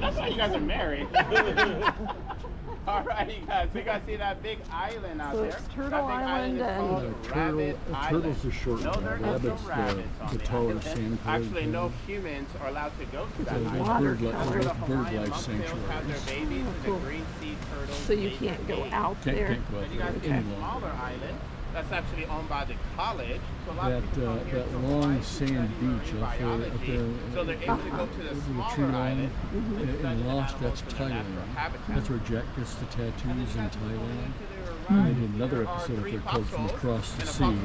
That's why you guys are married. All right, you guys. We got to see that big island out there. It's Turtle Island and turtles are short. No, there is no Rabbits, rabbits on the the taller island. sand. Actually, no humans are allowed to go to that It's a island. bird life sanctuary. Have their babies and the green sea turtles. so you can't go out there. Can't go out And you guys there see a any longer. smaller island that's actually owned by the college. So a lot of people come here That to long Hawaii to sand study beach up there, biology. So they're able to go to the over the smaller tree line, island. and Lost, that's Thailand. That's where Jack gets the tattoos in Thailand. And they did another episode up there called From Across the Sea.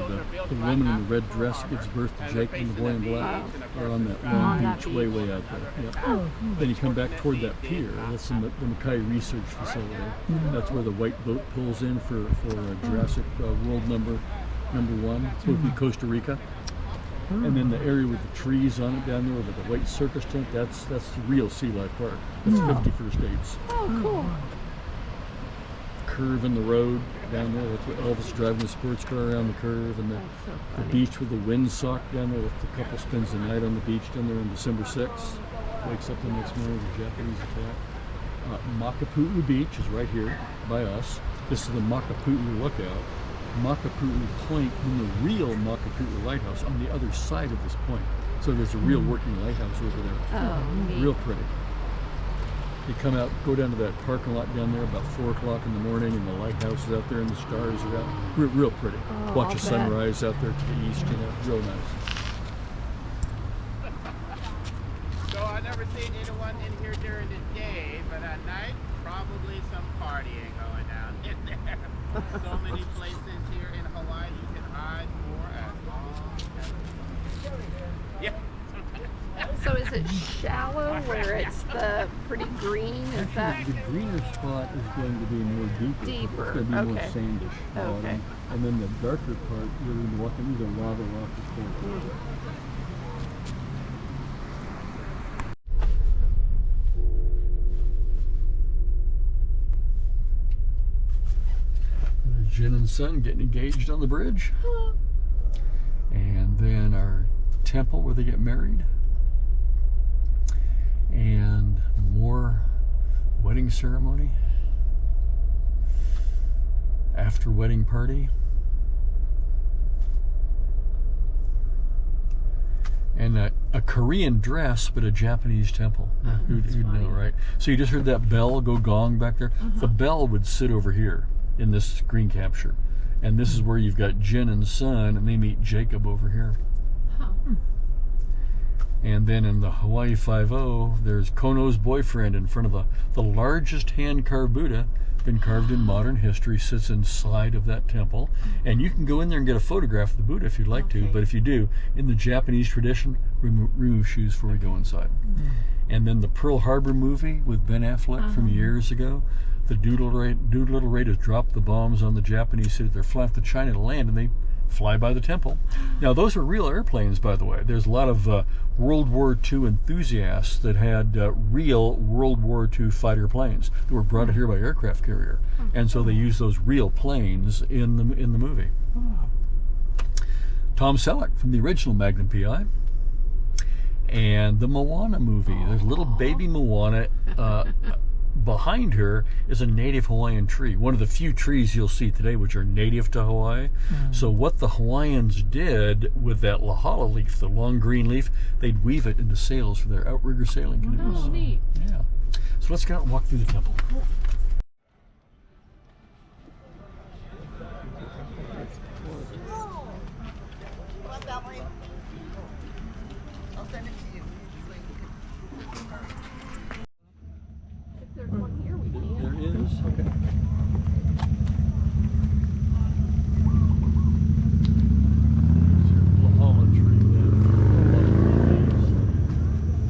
The woman in the red dress gives birth to Jake and the boy in black. They're on that long beach way out there. Yep. Then you come back toward that pier. That's the Mackay Research Facility. That's where the white boat pulls in for Jurassic World number 1. It's supposed to be Costa Rica. And then the area with the trees on it down there with the white circus tent, that's the real Sea Life Park. That's 51st States. Oh, cool. Curve in the road down there. That's where Elvis driving the sports car around the curve, and the beach with the windsock down there. A couple spends the night on the beach down there on December 6th. Wakes up the next morning with a Japanese attack. Makapu'u Beach is right here by us. This is the Makapu'u Lookout. Makapu'u Point and the real Makapu'u Lighthouse on the other side of this point. So there's a real working lighthouse over there. Oh, neat. Real pretty. You come out, go down to that parking lot down there about 4 o'clock in the morning, and the lighthouse is out there, and the stars are out. Real pretty. Oh, Watch I'll the sunrise out there to the east. Real nice. So I've never seen anyone in here during the day, but at night, probably some partying going down in there. So many places here in Hawaii you can hide for at all. Yeah. So is it shallow where it's the pretty green? Is that? The greener spot is going to be more deeper. Deeper, It's going to be more okay. sandish. Okay. And then the darker part, you're going to be walking either lava rock or coral. There's Jin and Sun getting engaged on the bridge. And then our temple where they get married. And more wedding ceremony. After wedding party. And a Korean dress, but a Japanese temple. Who'd know, right? So you just heard that bell go gong back there. The bell would sit over here in this screen capture. And this is where you've got Jin and Sun, and they meet Jacob over here. And then in the Hawaii 5-0, there's Kono's boyfriend in front of the largest hand-carved Buddha, been carved in modern history, sits inside of that temple. And you can go in there and get a photograph of the Buddha if you'd like to, but if you do, in the Japanese tradition, remove shoes before we go inside. And then the Pearl Harbor movie with Ben Affleck from years ago, the Doolittle Raiders dropped the bombs on the Japanese city. They're flying to China to land, and they fly by the temple. Now, those are real airplanes, by the way. There's a lot of World War II enthusiasts that had real World War II fighter planes that were brought here by aircraft carrier, and so they use those real planes in the movie. Tom Selleck from the original Magnum P.I. and the Moana movie. There's little baby Moana. Behind her is a native Hawaiian tree, one of the few trees you'll see today which are native to Hawaii. So what the Hawaiians did with that lahala leaf, the long green leaf, they'd weave it into sails for their outrigger sailing canoes. Oh, neat. Yeah. So let's go out and walk through the temple. I'll send it to you. If there's one here, we can. There is. Okay. Lahala tree there.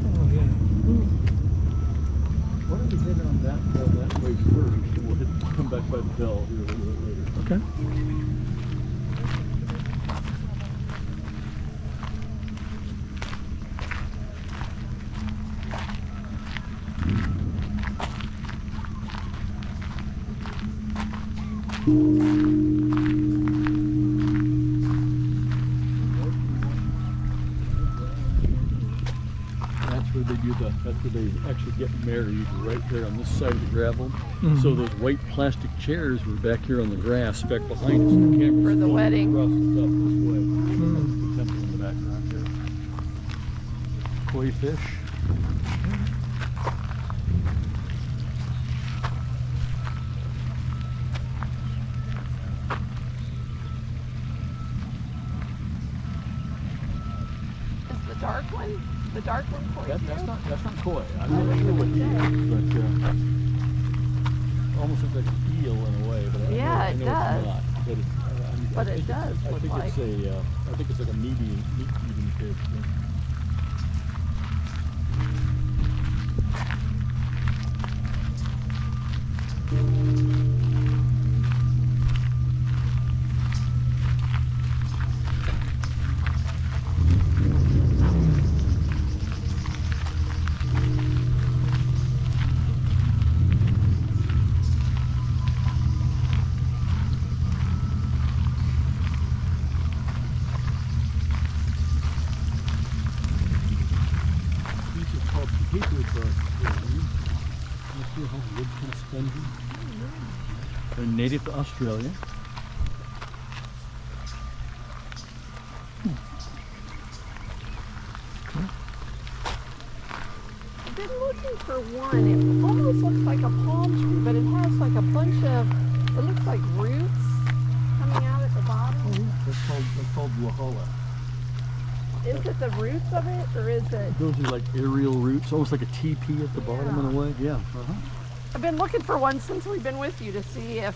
Oh yeah. Why don't we head on that way first, and we'll come back by the bell here a little bit later. Okay. That's where they do that's where they actually get married, right there on this side of the gravel. Mm-hmm. So those white plastic chairs were back here on the grass, back behind us. The camera's For the flowing wedding. across the top this way. Mm. That's the temple in the background here. Koi fish. The dark one koi That's too? not koi. I'm not sure what he is, but almost looks like an eel in a way. But Yeah, I know it it's does. not. But it does I look think like. it's a. I think it's like a meat eating fish. Yeah. These are called paper bark trees. You see how the wood's kind of spongy? They're native to Australia. I've been looking for one. It almost looks like a palm tree, but it has like a bunch of, it looks like roots coming out at the bottom. That's called wahala. Is it the roots of it, or is it? Those are like aerial roots, almost like a teepee at the bottom in a way. Yeah. I've been looking for one since we've been with you to see if.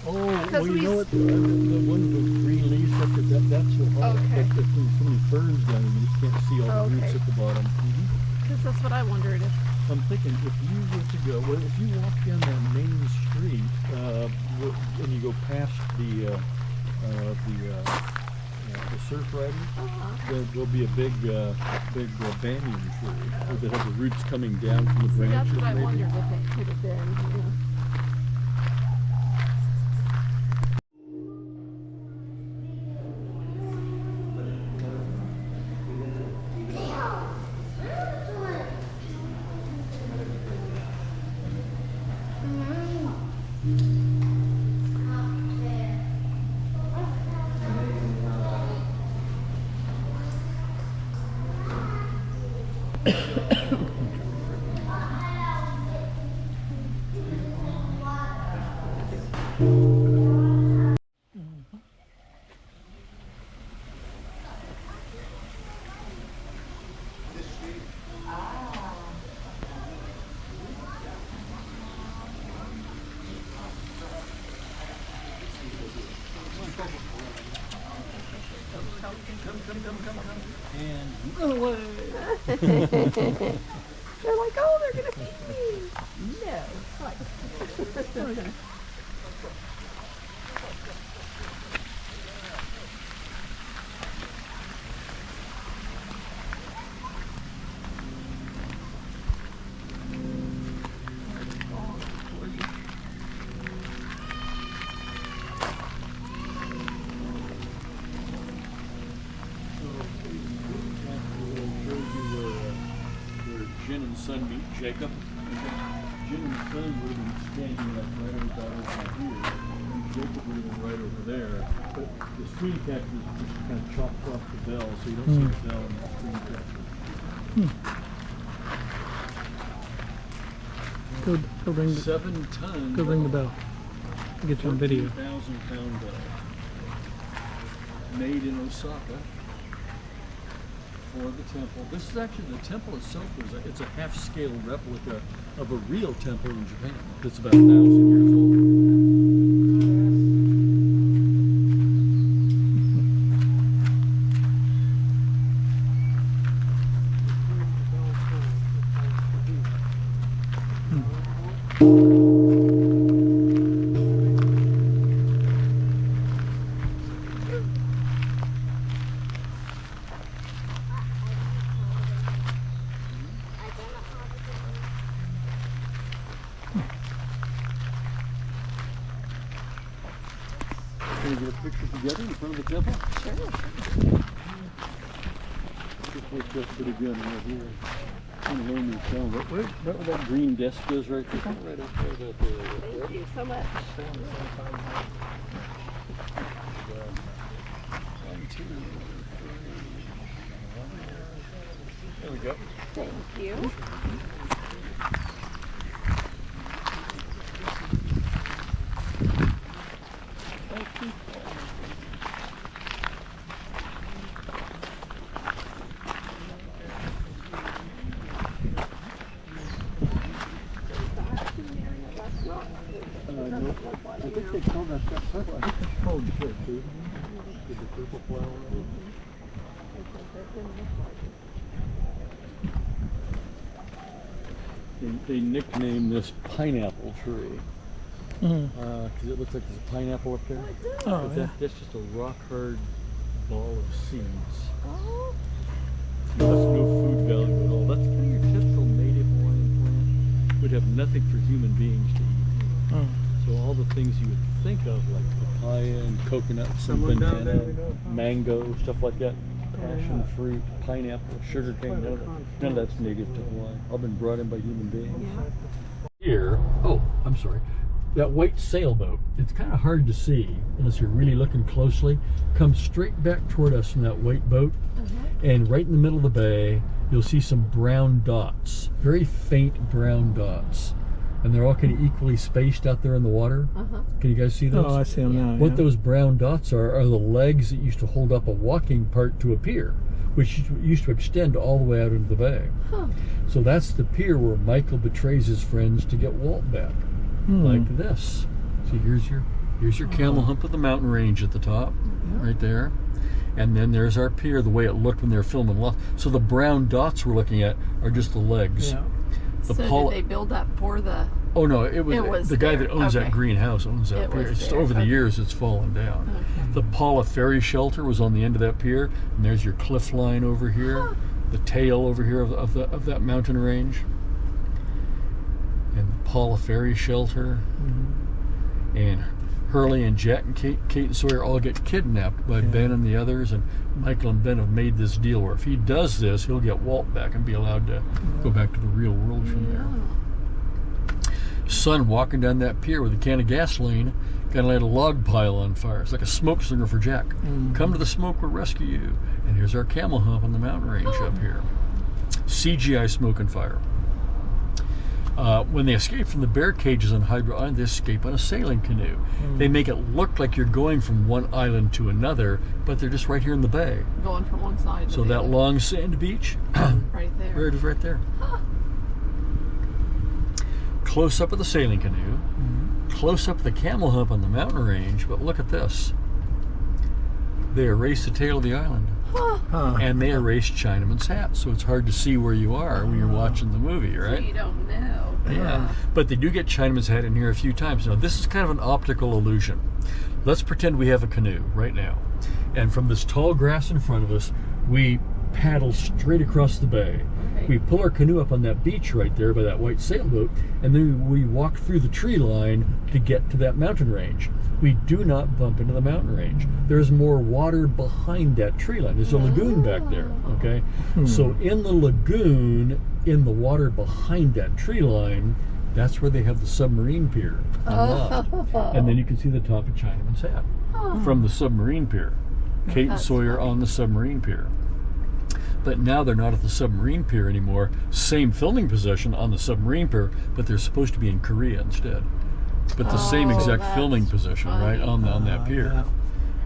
Oh, well, you we know what? The one with the green leaves up there, that's wahala. Okay. But there's so many ferns down there, you just can't see all the roots Okay. at the bottom. Because that's what I wondered if. I'm thinking if you were to go, well, if you walk down that main street and you go past the surf riders, there'll be a big banyan tree that has the roots coming down from the See, branches. that's what I maybe. wondered if it could have been. Yeah. And run away. They're like, oh, they're gonna feed me. No. Jin and Sun meet Jacob. Jin and Sun would have been standing like right about over here, and Jacob would have been right over there. But the screen capture just kind of chopped off the bell, so you don't see the bell in the screen capture. Go ring the, 7 ton. go ring the bell. I'll get you on video. 14,000-pound bell. Made in Osaka. For the temple. This is actually, the temple itself it's a half-scale replica of a real temple in Japan that's about 1,000 years old. Can we get a picture together in front of the temple? Sure. This works out pretty good right here. trying to learn these down. Right where that green desk is right there. Right up there. Thank you so much. 1, 2, 3. There we go. Thank you. Nope. I think they call that purple. I think it's called church, isn't it? With the purple flower. They nicknamed this pineapple tree because it looks like there's a pineapple up there. Oh, But yeah. that's just a rock hard ball of seeds. Oh, That's no food value at all. That's kind of your typical native Hawaiian plant. Would have nothing for human beings to eat. So all the things you would think of, like papaya and coconut, some Someone down banana, there we know. mango, stuff like that, passion fruit, pineapple, sugar cane, none of that's native to Hawaii. All been brought in by human beings. Here, oh, I'm sorry. That white sailboat, it's kind of hard to see unless you're really looking closely, comes straight back toward us from that white boat. And right in the middle of the bay, you'll see some brown dots, very faint brown dots. And they're all kind of equally spaced out there in the water. Can you guys see those? Oh, I see them now. What yeah. those brown dots are the legs that used to hold up a walking part to a pier, which used to extend all the way out into the bay. So that's the pier where Michael betrays his friends to get Walt back, like this. See, here's your camel hump of the mountain range at the top, right there. And then there's our pier, the way it looked when they were filming Lost. So the brown dots we're looking at are just the legs. Yeah. so did they build that for the... Oh no, it was the guy there. that owns that Okay. greenhouse owns that It pier. was It's just there. over the Okay. years it's fallen down. The Paula Ferry Shelter was on the end of that pier, and there's your cliff line over here, the tail over here of that mountain range, and the Paula Ferry Shelter, and Hurley and Jack and Kate and Sawyer all get kidnapped by Ben and the others, and Michael and Ben have made this deal where if he does this, he'll get Walt back and be allowed to go back to the real world from there. Son walking down that pier with a can of gasoline, gonna light a log pile on fire. It's like a smoke signal for Jack. Come to the smoke, we'll rescue you. And here's our camel hump on the mountain range up here. CGI smoke and fire. When they escape from the bear cages on Hydro Island, they escape on a sailing canoe. They make it look like you're going from one island to another, but they're just right here in the bay. Going from one side to So the that other. long sand beach, Right there. there it is right there. Close up of the sailing canoe, close up of the camel hump on the mountain range, but look at this. They erase the tail of the island. And they erase Chinaman's hat, so it's hard to see where you are when you're watching the movie, So right? you don't know. Yeah. But they do get Chinaman's hat in here a few times. Now, this is kind of an optical illusion. Let's pretend we have a canoe right now. And from this tall grass in front of us, we paddle straight across the bay. Okay. We pull our canoe up on that beach right there by that white sailboat, and then we walk through the tree line to get to that mountain range. We do not bump into the mountain range. There's more water behind that tree line. There's a lagoon back there, okay? So in the lagoon, in the water behind that tree line, that's where they have the submarine pier unlocked. And then you can see the top of Chinaman's hat from the submarine pier. Kate and Sawyer on the submarine pier. But now they're not at the submarine pier anymore. Same filming position on the submarine pier, but they're supposed to be in Korea instead. But the same exact that's filming position, right, on that pier. Yeah.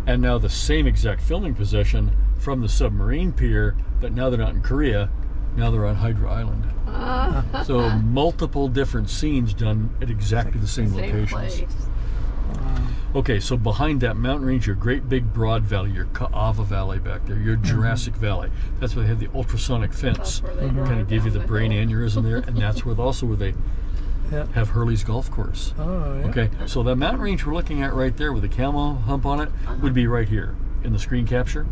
And now the same exact filming position from the submarine pier, but now they're not in Korea, now they're on Hydro Island. So multiple different scenes done at exactly the same locations. Place. Okay, so behind that mountain range, your great big broad valley, your Ka'ava Valley back there, your Jurassic Valley. That's where they have the ultrasonic fence. That's where they Kind drive of give you down the brain hill. aneurysm there, and that's where they Yep. have Hurley's golf course. Oh, yeah. Okay, so the mountain range we're looking at right there with the camel hump on it would be right here in the screen capture.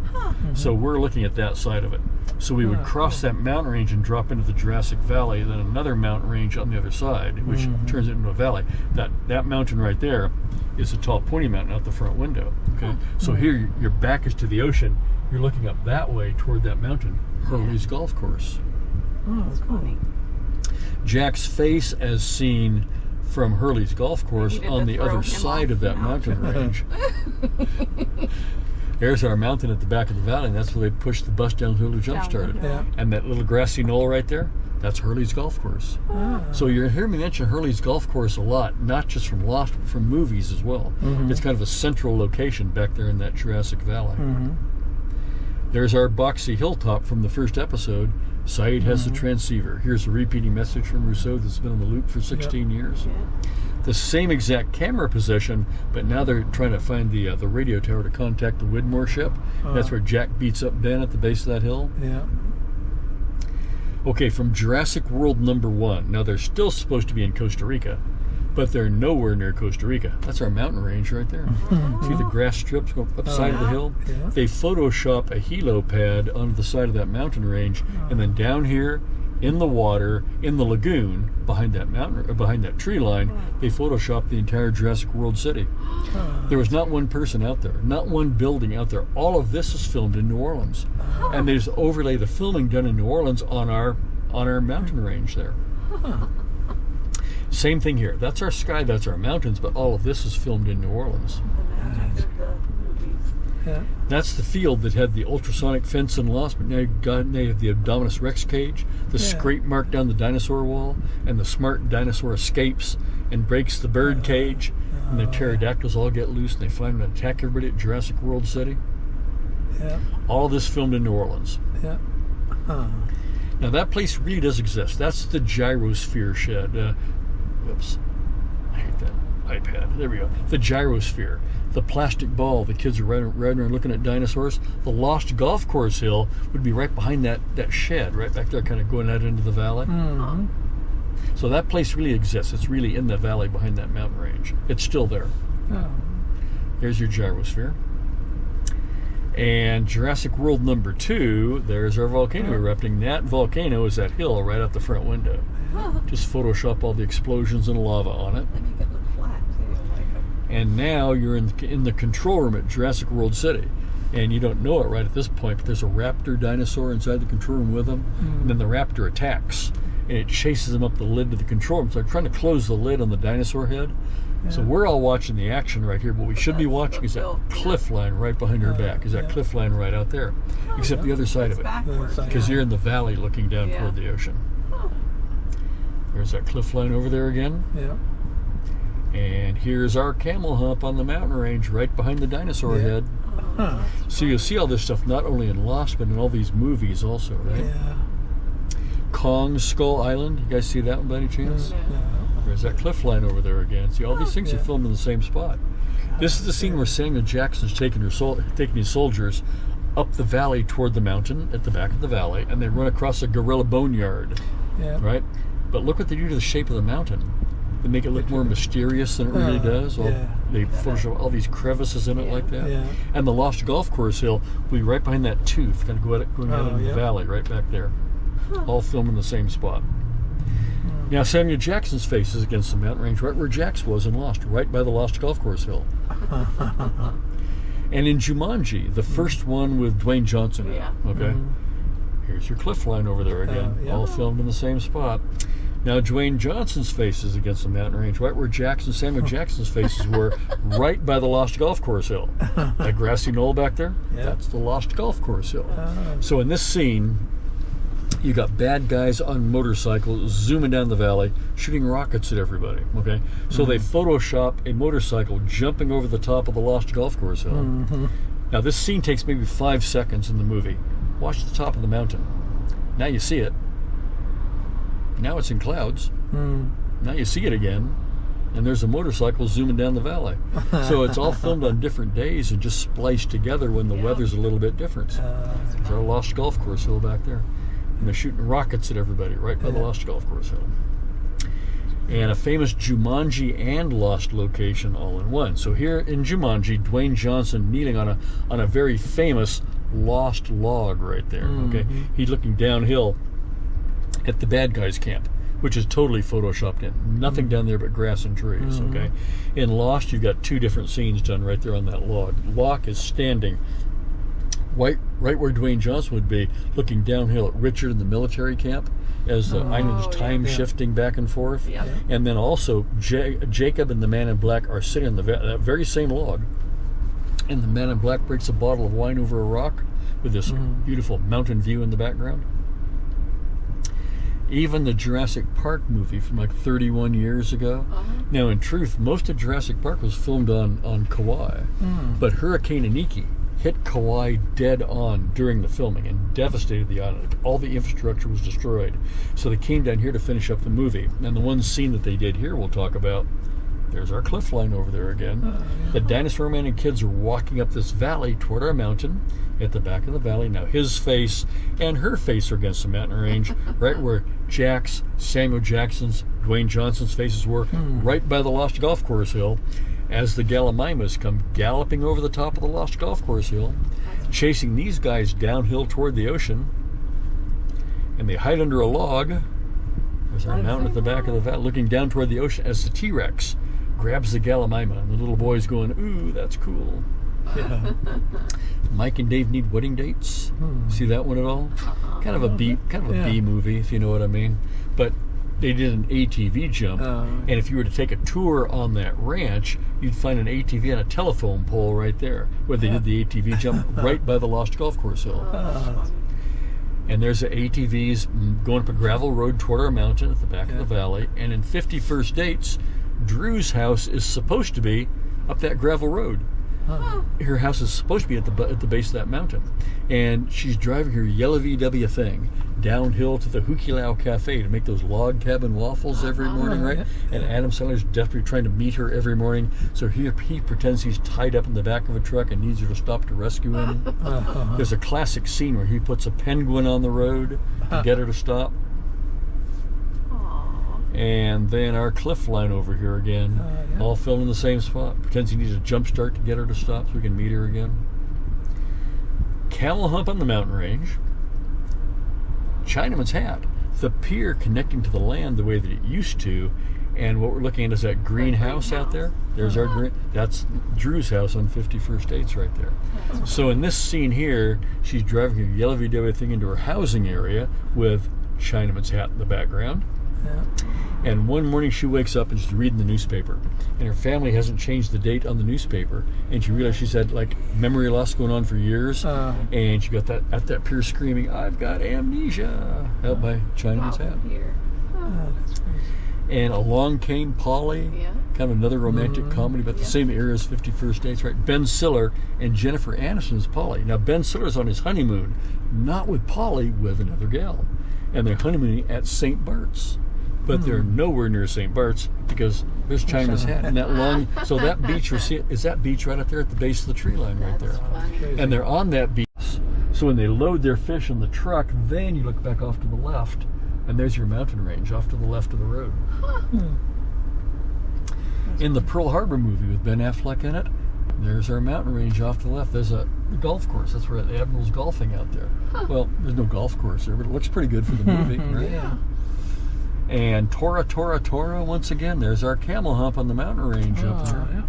So we're looking at that side of it. So we would cross that mountain range and drop into the Jurassic Valley, then another mountain range on the other side, which turns it into a valley. That mountain right there is a tall, pointy mountain out the front window. Okay, so here your back is to the ocean. You're looking up that way toward that mountain, Hurley's golf course. Oh, That's cool. funny. Jack's face as seen from Hurley's golf course needed on to the throw other him side off of the that mountain range. There's our mountain at the back of the valley, and that's where they pushed the bus downhill to jump Down the started. hill. Yeah. And that little grassy knoll right there, that's Hurley's golf course. Ah. So you're hearing me mention Hurley's golf course a lot, not just from Lost, but from movies as well. Mhm. It's kind of a central location back there in that Jurassic Valley. Mhm. There's our boxy hilltop from the first episode. Saeed has the transceiver. Here's a repeating message from Rousseau that's been on the loop for 16 years. Yeah. The same exact camera position, but now they're trying to find the radio tower to contact the Widmore ship. That's where Jack beats up Ben at the base of that hill. Yeah. Okay, from Jurassic World #1. Now they're still supposed to be in Costa Rica, but they're nowhere near Costa Rica. That's our mountain range right there. See the grass strips going up the side of the hill? Yeah. They Photoshop a helipad onto the side of that mountain range, and then down here in the water, in the lagoon, behind that mountain, behind that tree line, they Photoshop the entire Jurassic World city. There was not one person out there, not one building out there. All of this is filmed in New Orleans, and they just overlay the filming done in New Orleans on our mountain range there. Same thing here. That's our sky, that's our mountains, but all of this is filmed in New Orleans. The magic of the movies. Yeah. That's the field that had the ultrasonic fence and Lost, but now they have the Abdominus Rex cage, the scrape mark down the dinosaur wall, and the smart dinosaur escapes and breaks the bird cage, and the pterodactyls all get loose and they find and attack everybody at Jurassic World City. Yeah. All of this filmed in New Orleans. Yeah. Huh. Now that place really does exist. That's the gyrosphere shed. Whoops. I hate that iPad. There we go. The gyrosphere. The plastic ball. The kids are riding around looking at dinosaurs. The Lost Golf Course Hill would be right behind that shed, right back there, kind of going out into the valley. Mhm. So that place really exists. It's really in the valley behind that mountain range. It's still there. Oh. There's your gyrosphere. And Jurassic World #2, there's our volcano erupting. That volcano is that hill right out the front window. Just Photoshop all the explosions and lava on it. They make it look flat too, like And now you're in the control room at Jurassic World City. And you don't know it right at this point, but there's a raptor dinosaur inside the control room with them. And then the raptor attacks. And it chases them up the lid to the control room. So they're trying to close the lid on the dinosaur head. So we're all watching the action right here. What we should be watching is that cliff line right behind her back. Is that cliff line right out there. Except the other side of it. backwards. Because you're in the valley looking down Yeah. toward the ocean. There's that cliff line over there again. Yeah. And here's our camel hump on the mountain range right behind the dinosaur head. Huh. So you'll see all this stuff not only in Lost, but in all these movies also, right? Yeah. Kong's Skull Island. You guys see that one by any chance? Yeah. There's that cliff line over there again. See, all these things are filmed in the same spot. This is the scene where Samuel Jackson's taking his soldiers up the valley toward the mountain at the back of the valley, and they run across a gorilla boneyard, Yeah. right? But look what they do to the shape of the mountain. They make it look more mysterious than it really does. Well, yeah. They Photoshop all these crevices in it like that. Yeah. And the Lost Golf Course Hill will be right behind that tooth, kind of going out into yeah. the valley right back there. All filmed in the same spot. Now Samuel Jackson's face is against the mountain range, right where Jax was in Lost, right by the Lost Golf Course Hill. And in Jumanji, the first one with Dwayne Johnson in it, okay? Here's your cliff line over there again, yeah. all filmed in the same spot. Now Dwayne Johnson's face is against the mountain range, right where Samuel Jackson's faces were, right by the Lost Golf Course Hill. That grassy knoll back there, that's the Lost Golf Course Hill. So in this scene, you got bad guys on motorcycles zooming down the valley, shooting rockets at everybody, okay? So they Photoshop a motorcycle jumping over the top of the Lost Golf Course Hill. Now this scene takes maybe 5 seconds in the movie. Watch the top of the mountain. Now you see it. Now it's in clouds. Now you see it again, and there's a motorcycle zooming down the valley. So it's all filmed on different days and just spliced together when the weather's a little bit different. There's our Lost Golf Course Hill back there. And they're shooting rockets at everybody right by the Lost Golf Course Hill. And a famous Jumanji and Lost location all in one. So here in Jumanji, Dwayne Johnson kneeling on a very famous Lost log right there. Okay, he's looking downhill at the bad guys' camp, which is totally photoshopped in. Nothing down there but grass and trees. Okay, in Lost, you've got 2 different scenes done right there on that log. Locke is standing right where Dwayne Johnson would be, looking downhill at Richard in the military camp. as the I know there's time Yeah. shifting back and forth. Yeah. And then also Jacob and the man in black are sitting on that very same log, and the man in black breaks a bottle of wine over a rock with this beautiful mountain view in the background. Even the Jurassic Park movie from like 31 years ago. Now, in truth, most of Jurassic Park was filmed on Kauai, but Hurricane Iniki hit Kauai dead on during the filming and devastated the island. All the infrastructure was destroyed. So they came down here to finish up the movie. And the one scene that they did here we'll talk about. There's our cliff line over there again. The dinosaur man and kids are walking up this valley toward our mountain. At the back of the valley, now his face and her face are against the mountain range, right where Jack's, Samuel Jackson's, Dwayne Johnson's faces were, right by the Lost Golf Course Hill, as the Gallimimus come galloping over the top of the Lost Golf Course Hill, chasing these guys downhill toward the ocean, and they hide under a log. There's our mountain at the back of the valley, looking down toward the ocean as the T-Rex grabs the Gallimima, and the little boy's going, "Ooh, that's cool." Yeah. Mike and Dave Need Wedding Dates. See that one at all? Kind of a B movie, if you know what I mean. But they did an ATV jump, and if you were to take a tour on that ranch, you'd find an ATV on a telephone pole right there, where they did the ATV jump right by the Lost Golf Course Hill. And there's the ATVs going up a gravel road toward our mountain at the back of the valley. And in 51st Dates, Drew's house is supposed to be up that gravel road. Her house is supposed to be at the base of that mountain, and she's driving her yellow VW thing downhill to the Hukilau Cafe to make those log cabin waffles every morning, right? And Adam Sandler's desperately trying to meet her every morning, so he pretends he's tied up in the back of a truck and needs her to stop to rescue him. There's a classic scene where he puts a penguin on the road to get her to stop. And then our cliff line over here again, all filmed in the same spot. Pretends he needs a jump start to get her to stop so we can meet her again. Camel hump on the mountain range. Chinaman's Hat, the pier connecting to the land the way that it used to. And what we're looking at is that greenhouse out there. There's our green. That's Drew's house on 51st Dates right there. So in this scene here, she's driving her yellow VW thing into her housing area with Chinaman's Hat in the background. And one morning she wakes up and she's reading the newspaper, and her family hasn't changed the date on the newspaper, and she realized she's had like memory loss going on for years, and she got that at that pier screaming, "I've got amnesia," out by Chinaman's Hat. And Along Came Polly, kind of another romantic comedy about the same era as 51st Dates, right? Ben Stiller and Jennifer Aniston as Polly. Now Ben Stiller's on his honeymoon, not with Polly, with another gal, and they're honeymooning at St. Bart's. But they're nowhere near St. Bart's because there's Chinaman's Hat and that long. So that beach, is that beach right up there at the base of the tree line right there. And they're on that beach. So when they load their fish in the truck, then you look back off to the left, and there's your mountain range off to the left of the road. In the Pearl Harbor movie with Ben Affleck in it, there's our mountain range off to the left. There's a golf course. That's where the Admiral's golfing out there. Well, there's no golf course there, but it looks pretty good for the movie, right? And Tora Tora Tora, once again, there's our camel hump on the mountain range up there.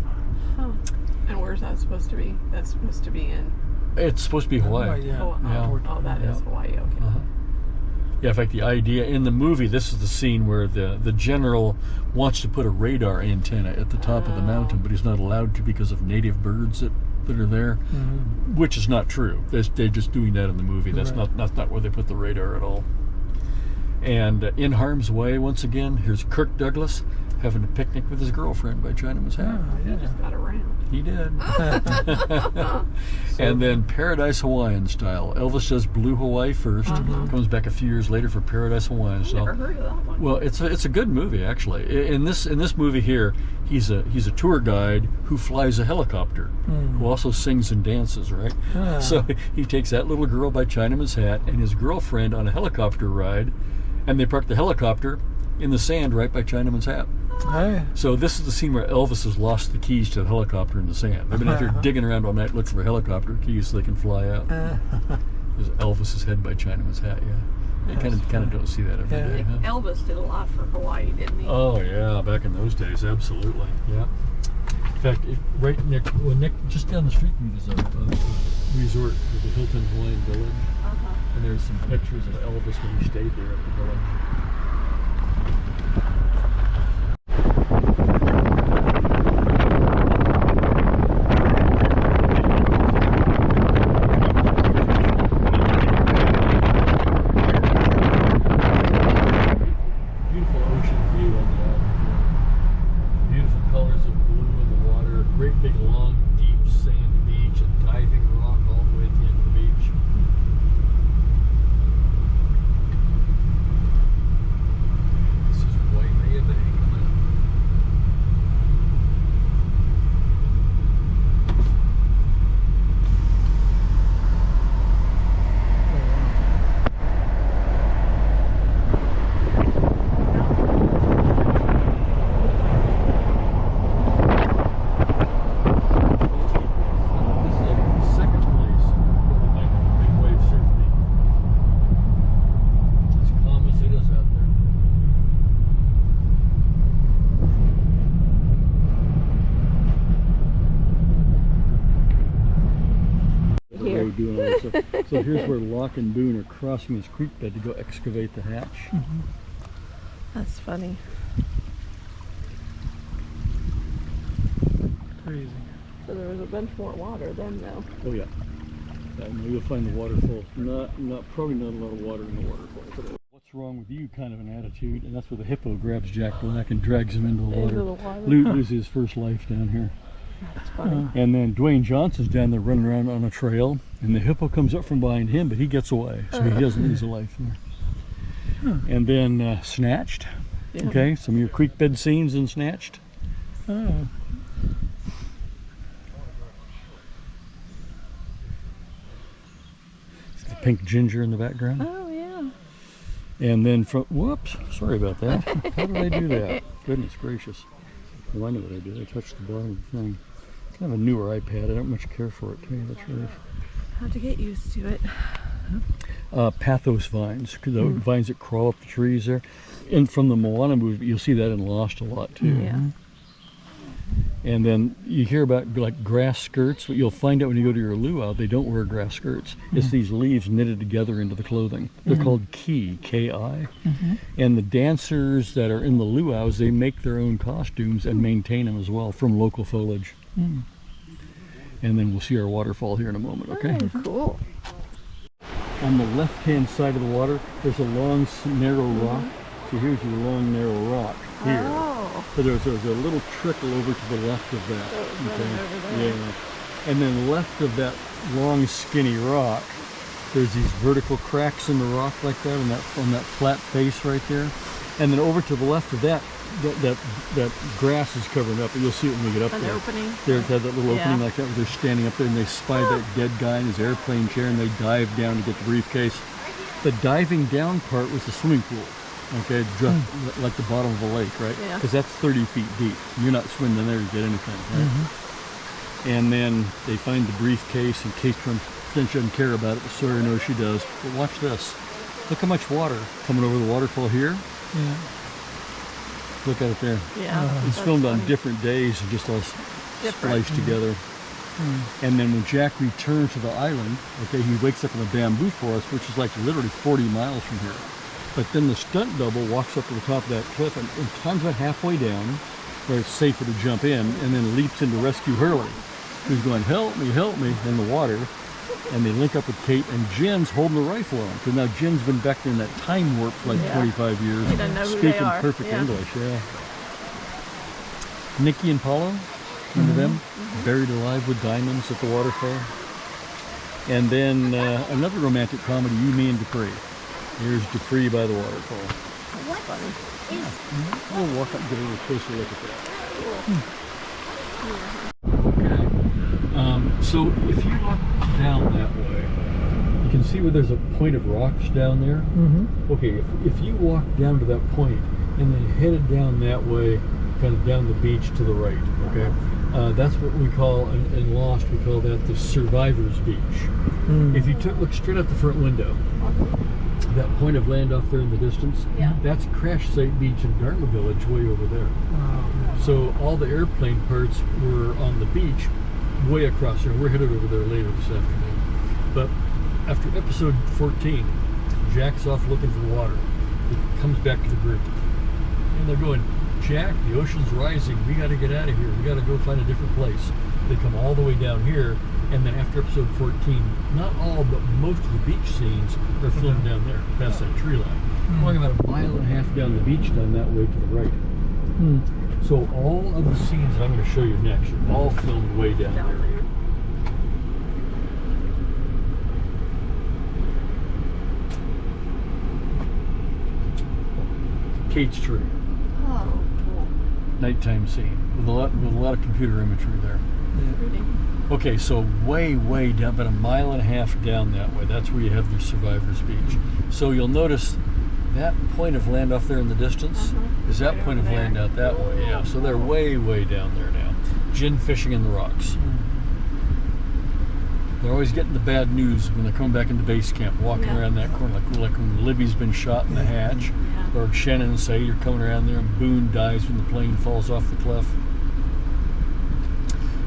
And where's that supposed to be? That's supposed to be in... It's supposed to be Hawaii. That is Hawaii, okay. Yeah, in fact, the idea in the movie, this is the scene where the general wants to put a radar antenna at the top of the mountain, but he's not allowed to because of native birds that are there, which is not true. They're just doing that in the movie. That's not where they put the radar at all. And In Harm's Way, once again, here's Kirk Douglas having a picnic with his girlfriend by Chinaman's Hat. He just got around. He did. And then Paradise Hawaiian Style. Elvis does Blue Hawaii first, comes back a few years later for Paradise Hawaiian Style. Never heard of that one. Well, it's a good movie actually. In this movie here, he's a tour guide who flies a helicopter, who also sings and dances, right? So he takes that little girl by Chinaman's Hat and his girlfriend on a helicopter ride, and they park the helicopter in the sand right by Chinaman's Hat. So this is the scene where Elvis has lost the keys to the helicopter in the sand. They've been out there digging around all night looking for helicopter keys so they can fly out. There's Elvis's head by Chinaman's Hat, You kind of don't see that every day. Huh? Elvis did a lot for Hawaii, didn't he? Oh yeah, back in those days, absolutely. Yeah. In fact, right just down the street from me, there's a resort with the Hilton Hawaiian Village. And there's some pictures of Elvis when he stayed there at the village. Beautiful ocean view on the island. Beautiful colors of blue in the water. Great big long deep sand beach and diving rock all the way at the end of the beach. This is Waimea Bay coming up. This is like the second place where we might have a big wave surfing. It's as calm as it is out there. Here. We're doing all this stuff. So here's where Locke and Boone are crossing this creek bed to go excavate the hatch. That's funny. Crazy. So there was a bunch more water then, though. Oh yeah. No, you'll find the waterfall. Probably not a lot of water in the waterfall today. What's wrong with you? Kind of an attitude, and that's where the hippo grabs Jack Black and drags him into the water. Into the water. Loses his first life down here. That's funny. And then Dwayne Johnson's down there running around on a trail, and the hippo comes up from behind him, but he gets away, so he doesn't lose a life there. And then Snatched. Yeah. Okay, some of your creek bed scenes in Snatched. Oh. The pink ginger in the background. Oh, yeah. And then from, whoops, sorry about that. How did I do that? Goodness gracious. Well, I know what I did. I touched the bottom of the thing. Kind of a newer iPad. I don't much care for it, to tell you the truth. Have to get used to it. Pathos vines, the vines that crawl up the trees there. And from the Moana movie, you'll see that in Lost a lot too. Yeah. And then you hear about like grass skirts, but you'll find out when you go to your luau, they don't wear grass skirts. It's these leaves knitted together into the clothing. They're called ki, K-I. And the dancers that are in the luaus, they make their own costumes and maintain them as well from local foliage. And then we'll see our waterfall here in a moment, okay? Oh, cool. On the left-hand side of the water, there's a long, narrow rock. So here's your long, narrow rock here. Oh. So there's a little trickle over to the left of that. So it's running over there. Yeah. And then left of that long, skinny rock, there's these vertical cracks in the rock like that, on that flat face right there. And then over to the left of that grass is covered up. You'll see it when we get up An there. opening. There's that little Yeah. opening like that where they're standing up there and they spy that dead guy in his airplane chair and they dive down to get the briefcase. The diving down part was the swimming pool. Okay, just like the bottom of a lake, right? Yeah. Because that's 30 feet deep. You're not swimming in there to get anything, right? And then they find the briefcase, and Kate doesn't care about it, but Sawyer knows she does. But watch this. Look how much water coming over the waterfall here. Yeah. Look at it there. Yeah. It's that's filmed on funny. different days and just all Different. spliced together. And then when Jack returns to the island, okay, he wakes up in a bamboo forest, which is like literally 40 miles from here. But then the stunt double walks up to the top of that cliff and climbs about halfway down, where it's safer to jump in, and then leaps in to rescue Hurley, who's going, help me, in the water. And they link up with Kate, and Jen's holding the rifle on. Because now Jen's been back there in that time warp for like 25 years. He doesn't know who they speaking are. perfect Yeah. English, yeah. Nikki and Paulo, remember them? Buried alive with diamonds at the waterfall. And then another romantic comedy, You, Me, and Dupree. Here's Dupree by the waterfall. That's funny. We'll walk up and get a little closer look at that. Okay. So if you walk down that way, you can see where there's a point of rocks down there. Okay, if you walk down to that point and then headed down that way, kind of down the beach to the right, okay? That's what we call, in Lost, we call that the Survivor's Beach. If you look straight out the front window, that point of land off there in the distance, that's Crash Site Beach in Dartmouth Village way over there. So all the airplane parts were on the beach way across there. We're headed over there later this afternoon. But after episode 14, Jack's off looking for water. He comes back to the group. And they're going, Jack, the ocean's rising. We got to get out of here. We got to go find a different place. They come all the way down here. And then after episode 14, not all, but most of the beach scenes are filmed down there, past that tree line. Going about 1.5 miles down the beach down that way to the right. So all of the scenes that I'm going to show you next are all filmed way down there. Kate's tree. Oh, cool. Nighttime scene with a lot of computer imagery there. Pretty. Okay, so way down, about 1.5 miles down that way. That's where you have your Survivors Beach. So you'll notice that point of land off there in the distance is that Right point of over land there. out that way. Yeah, so they're way down there now. Gin fishing in the rocks. They're always getting the bad news when they're coming back into base camp, walking around that corner, like when Libby's been shot in the hatch, or Shannon and Sade are coming around there, and Boone dies when the plane falls off the cliff.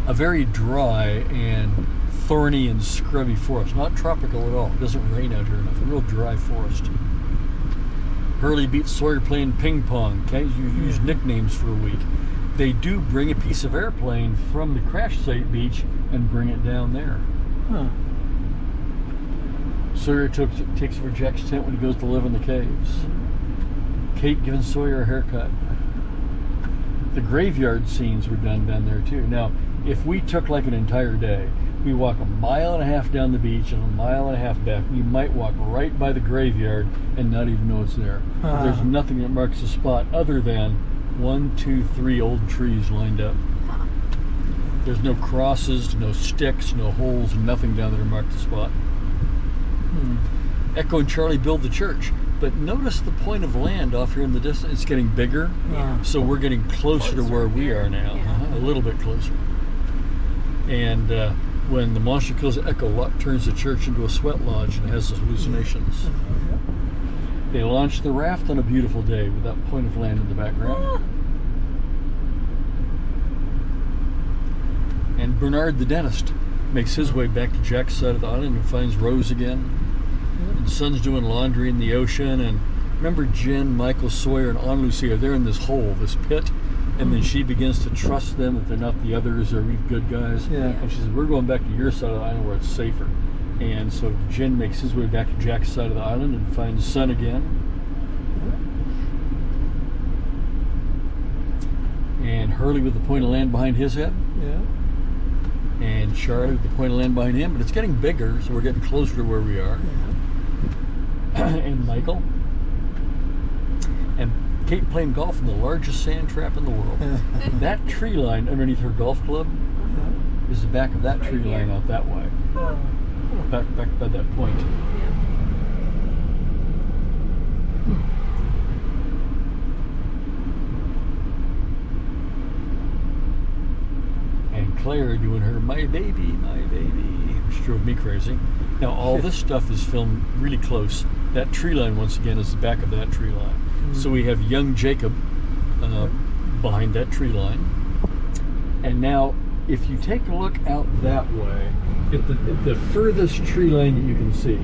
A very dry and thorny and scrubby forest, not tropical at all. It doesn't rain out here enough. A real dry forest. Hurley beats Sawyer playing ping pong. Can't you use nicknames for a week? They do bring a piece of airplane from the crash site beach and bring it down there. Sawyer takes over Jack's tent when he goes to live in the caves. Kate giving Sawyer a haircut. The graveyard scenes were done down there too. Now, if we took like an entire day, we walk 1.5 miles down the beach and 1.5 miles back, we might walk right by the graveyard and not even know it's there. There's nothing that marks the spot other than 1, 2, 3 old trees lined up. There's no crosses, no sticks, no holes, nothing down there to mark the spot. Echo and Charlie build the church, but notice the point of land off here in the distance. It's getting bigger, so we're getting closer to where we are now, a little bit closer. And when the monster kills Echo, Locke turns the church into a sweat lodge and has hallucinations. They launch the raft on a beautiful day with that point of land in the background. And Bernard the dentist makes his way back to Jack's side of the island and finds Rose again. And Son's doing laundry in the ocean. And remember Jen, Michael, Sawyer, and Aunt Lucy are there in this hole, this pit. And then she begins to trust them that they're not the others, they're good guys. And she says, we're going back to your side of the island where it's safer. And so Jen makes his way back to Jack's side of the island and finds Son again. And Hurley with the point of land behind his head. And Charlie with the point of land behind him. But it's getting bigger, so we're getting closer to where we are. And Michael. And Kate playing golf in the largest sand trap in the world. That tree line underneath her golf club is the back of that tree line out that way. Back by that point. And Claire doing her my baby, which drove me crazy. Now all this stuff is filmed really close. That tree line once again is the back of that tree line. So we have young Jacob behind that tree line. And now if you take a look out that way, at the furthest tree line that you can see,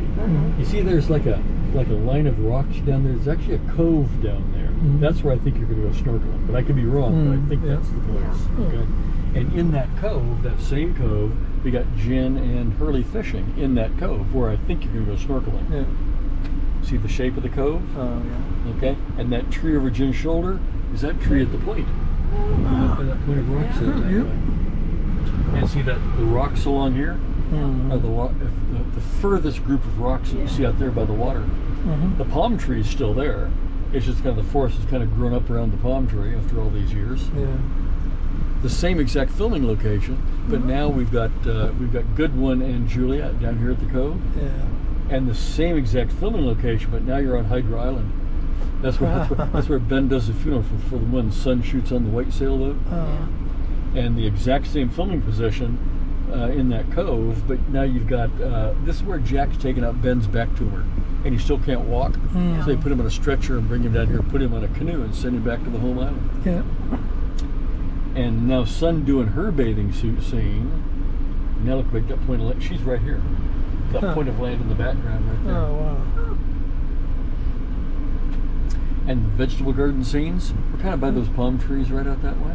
you see there's like a line of rocks down there. There's actually a cove down there. That's where I think you're going to go snorkeling, but I could be wrong, but I think that's the place. Okay. And in that cove, that same cove, we got Jen and Hurley fishing in that cove where I think you're going to go snorkeling. See the shape of the cove? Okay. And that tree over Jen's shoulder is that tree at the point. That point of rocks there. And see that the rocks along here are the furthest group of rocks that you see out there by the water. The palm tree is still there. It's just kind of the forest has kind of grown up around the palm tree after all these years. The same exact filming location, but now we've got Goodwin and Juliet down here at the cove. And the same exact filming location, but now you're on Hydra Island. That's where Ben does the funeral for the one Son shoots on the white sailboat. And the exact same filming position in that cove, but now you've got this is where Jack's taking out Ben's back tumor, and he still can't walk. So they put him on a stretcher and bring him down here, put him on a canoe, and send him back to the home island. And now Son doing her bathing suit scene. Now look like that point of light. She's right here. that point of land in the background right there. Oh, wow. And the vegetable garden scenes, we're kind of by those palm trees right out that way.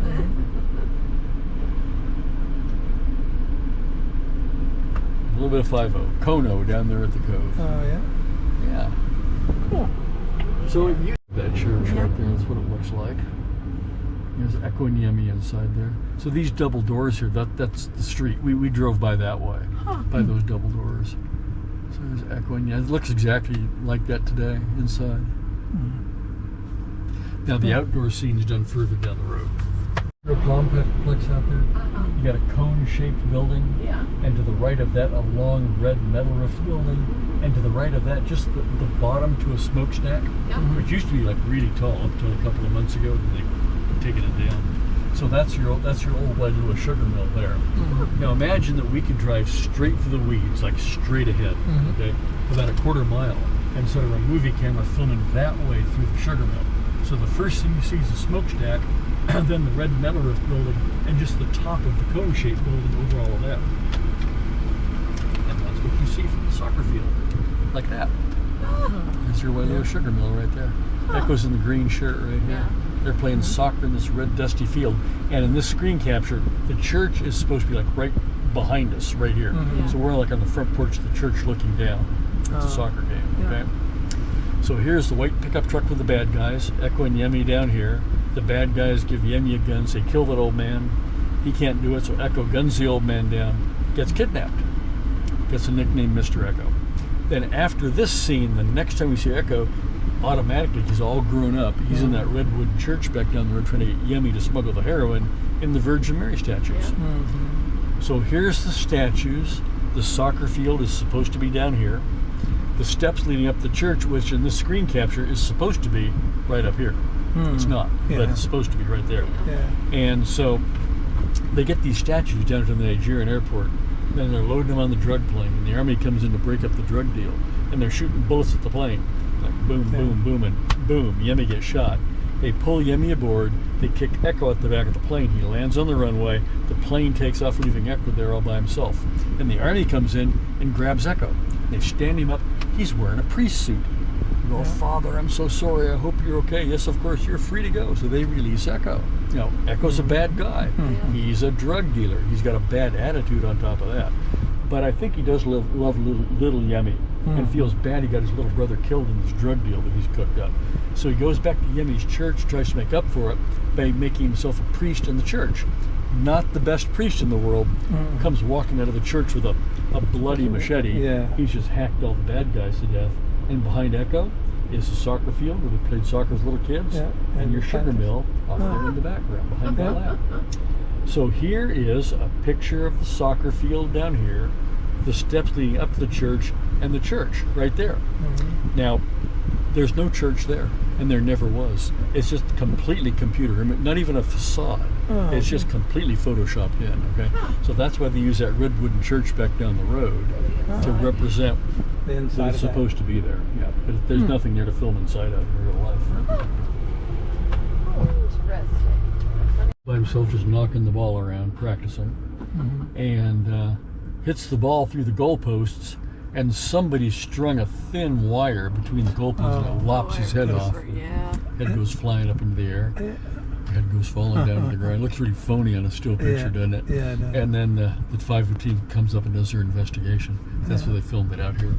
A little bit of 5-0. Kono down there at the cove. Oh, yeah. Yeah. Cool. So you that church right there, that's what it looks like. There's Echo and Yemi inside there. So these double doors here, that's the street. We drove by that way, by those double doors. So there's Echo and Yemi. It looks exactly like that today inside. Now the outdoor scene's done further down the road. A complex out there. You got a cone-shaped building, Yeah. and to the right of that, a long red metal roof building, and to the right of that, just the bottom to a smokestack, which used to be like really tall up until a couple of months ago. Then they've taken it down. So that's your old Wailua sugar mill there. Now imagine that we could drive straight through the weeds, like straight ahead, okay, about a quarter mile, and sort of a movie camera filming that way through the sugar mill. So the first thing you see is a smokestack, and then the red metal roof building, and just the top of the cone-shaped building over all of that. And that's what you see from the soccer field, like that. There's your Wailua sugar mill right there. That goes in the green shirt right here. They're playing soccer in this red dusty field. And in this screen capture, the church is supposed to be like right behind us, right here. So we're like on the front porch of the church looking down at the soccer game, okay? So here's the white pickup truck with the bad guys, Echo and Yemi down here. The bad guys give Yemi a gun, say kill that old man. He can't do it, so Echo guns the old man down, gets kidnapped. Gets a nickname Mr. Echo. Then after this scene, the next time we see Echo, automatically he's all grown up. He's in that redwood church back down the road trying to get Yemi to smuggle the heroin in the Virgin Mary statues. So here's the statues. The soccer field is supposed to be down here. The steps leading up the church, which in this screen capture is supposed to be right up here. It's not, but it's supposed to be right there. And so they get these statues down to the Nigerian airport, and they're loading them on the drug plane, and the army comes in to break up the drug deal, and they're shooting bullets at the plane, like boom, boom, boom, and boom, Yemi gets shot. They pull Yemi aboard, they kick Echo at the back of the plane, he lands on the runway, the plane takes off leaving Echo there all by himself. And the army comes in and grabs Echo. They stand him up, he's wearing a priest suit. Oh, Father, I'm so sorry, I hope you're okay. Yes, of course, you're free to go. So they release Echo. You know, Echo's a bad guy. He's a drug dealer. He's got a bad attitude on top of that. But I think he does love little Yemi and feels bad he got his little brother killed in this drug deal that he's cooked up. So he goes back to Yemi's church, tries to make up for it by making himself a priest in the church. Not the best priest in the world, comes walking out of the church with a bloody machete. He's just hacked all the bad guys to death. And behind Echo is a soccer field where they played soccer with little kids, and your sugar mill off there in the background behind that lab. So here is a picture of the soccer field down here, the steps leading up to the church, and the church right there. Now, there's no church there, and there never was. It's just completely computer, not even a facade. It's just completely photoshopped in, okay? So that's why they use that red wooden church back down the road to represent The inside that it's of that. supposed to be there. Yeah, but there's nothing there to film inside of in real life. Interesting. By himself, just knocking the ball around, practicing, and hits the ball through the goalposts, and somebody strung a thin wire between the goalposts and it lops his head off. Yeah. Head goes flying up into the air. Head goes falling down to the ground. It looks really phony on a still picture, doesn't it? Yeah, it does. And then the 515 comes up and does their investigation. That's where they filmed it out here.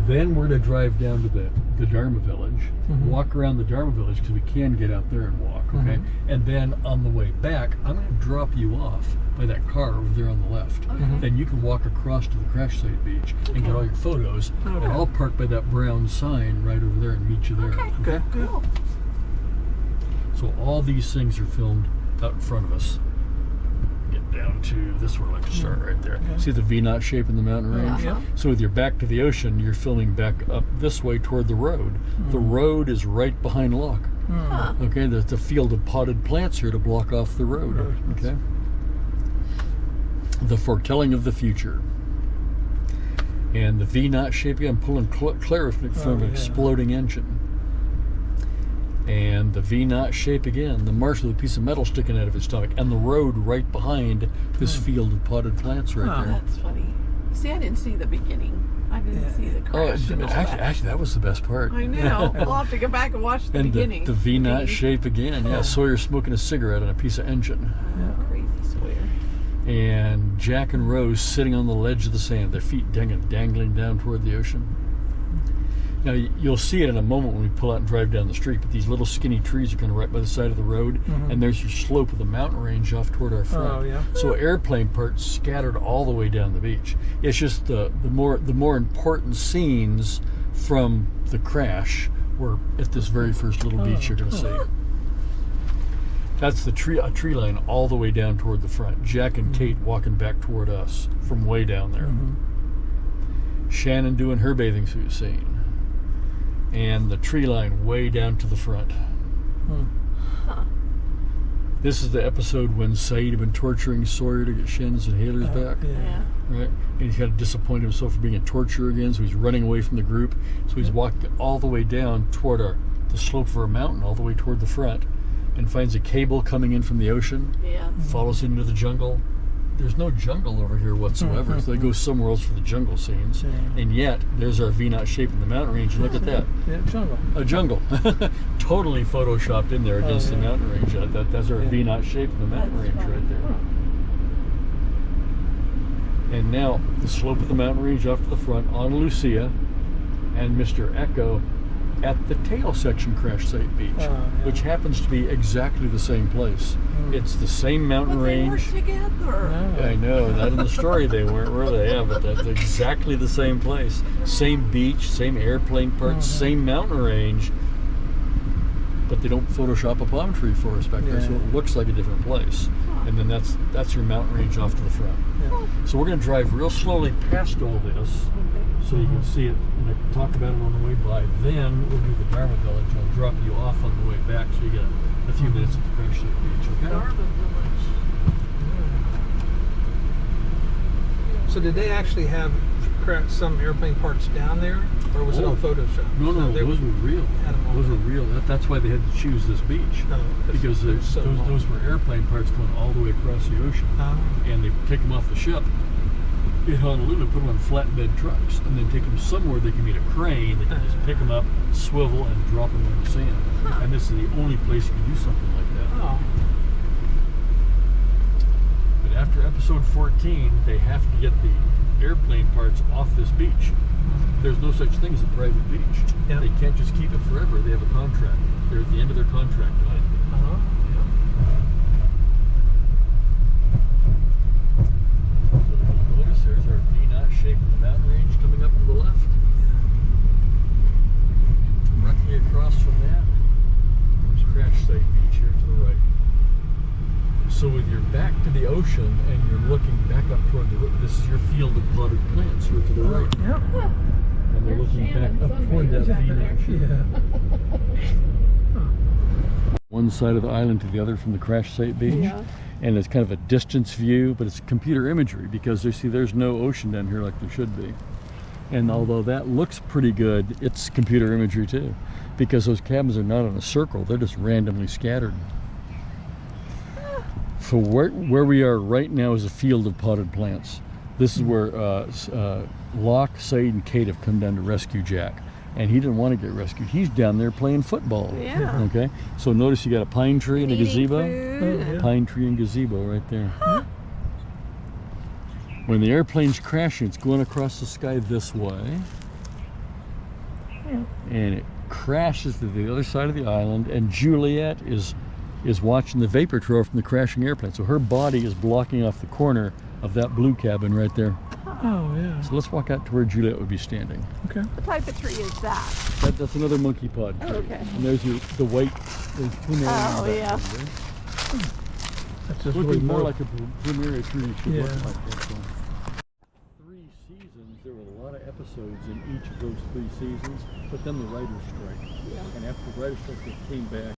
Then we're to drive down to the Dharma village, walk around the Dharma village because we can get out there and walk, okay? And then on the way back, I'm going to drop you off by that car over there on the left. Then you can walk across to the crash site beach and get all your photos, and I'll park by that brown sign right over there and meet you there. Okay. Cool. So all these things are filmed out in front of us. Get down to this where I like to start right there. See the V-knot shape in the mountain range? So with your back to the ocean, you're filming back up this way toward the road. The road is right behind Loch. Okay, there's a field of potted plants here to block off the road. Okay. The foretelling of the future. And the V-knot shape, I'm pulling clear from an exploding engine. And the V-knot shape again, the marsh with a piece of metal sticking out of his stomach, and the road right behind this field of potted plants right there. That's funny. See, I didn't see the beginning. I didn't see the crash. and all that. Actually, that was the best part. I know. I'll have to go back and watch the And beginning. the V-knot shape again. Yeah, Sawyer smoking a cigarette on a piece of engine. Oh, crazy Sawyer. And Jack and Rose sitting on the ledge of the sand, their feet dangling down toward the ocean. Now, you'll see it in a moment when we pull out and drive down the street, but these little skinny trees are kind of right by the side of the road, and there's your slope of the mountain range off toward our front. Oh, yeah. So airplane parts scattered all the way down the beach. It's just the more important scenes from the crash were at this very first little beach you're going to see. That's a tree line all the way down toward the front. Jack and Kate walking back toward us from way down there. Shannon doing her bathing suit scene. And the tree line way down to the front. This is the episode when Saeed had been torturing Sawyer to get Shannon's inhalers back. Yeah. Right? And he's got to disappoint himself for being a torturer again, so he's running away from the group. So he's walking all the way down toward the slope of our mountain, all the way toward the front, and finds a cable coming in from the ocean, Yeah. follows it into the jungle. There's no jungle over here whatsoever, so they go somewhere else for the jungle scenes. And yet, there's our V-knot shape in the mountain range, and look at that. Yeah, jungle. A jungle. Totally photoshopped in there against the mountain range. That's our V-knot shape in the mountain range right there. And now, the slope of the mountain range off to the front on Lucia, and Mr. Echo at the tail section crash site beach, which happens to be exactly the same place. It's the same mountain But they range. weren't together. I know, not in the story they weren't, were they? Yeah, but that's exactly the same place. Same beach, same airplane parts, same mountain range, but they don't Photoshop a palm tree forest back there, so it looks like a different place. And then that's your mountain range off to the front. So we're going to drive real slowly past all this, so you can see it, and I can talk about it on the way by. Then we'll do the Dharma Village. I'll drop you off on the way back, so you get a few minutes at the crash site beach, okay? Dharma Village. So did they actually have some airplane parts down there, or was it on Photoshop? No, those were real. Those were real. That's why they had to choose this beach. Because those were airplane parts going all the way across the ocean. And they take them off the ship in Honolulu, put them on flatbed trucks, and then take them somewhere they can meet a crane that can just pick them up, swivel, and drop them in the sand. And this is the only place you can do something like that. But after episode 14, they have to get the airplane parts off this beach. There's no such thing as a private beach. They can't just keep it forever. They have a contract. They're at the end of their contract on it. So notice there's our V-knot shape of the mountain range coming up to the left. Directly across from that, there's crash site beach here to the right. So with your back to the ocean and you're looking back up toward the river, this is your field of potted plants here to the right. And they're looking back up toward that V-knot shape. One side of the island to the other from the crash site beach. And it's kind of a distance view, but it's computer imagery because there's no ocean down here like there should be. And although that looks pretty good, it's computer imagery too, because those cabins are not in a circle, they're just randomly scattered. So where we are right now is a field of potted plants. This is where Locke, Saeed, and Kate have come down to rescue Jack. And he didn't want to get rescued. He's down there playing football. Okay? So notice you got a pine tree and a gazebo. Pine tree and gazebo right there. When the airplane's crashing, it's going across the sky this way. And it crashes to the other side of the island, and Juliet is watching the vapor trail from the crashing airplane. So her body is blocking off the corner of that blue cabin right there. So let's walk out to where Juliet would be standing. Okay. What type of tree is that? That's another monkey pod tree. Okay. And there's the white, there's plumeria. That's just looking more like a plumeria tree should look like. That's 3 seasons, there were a lot of episodes in each of those 3 seasons, but then the writers' strike. And after the writers' strike, they came back.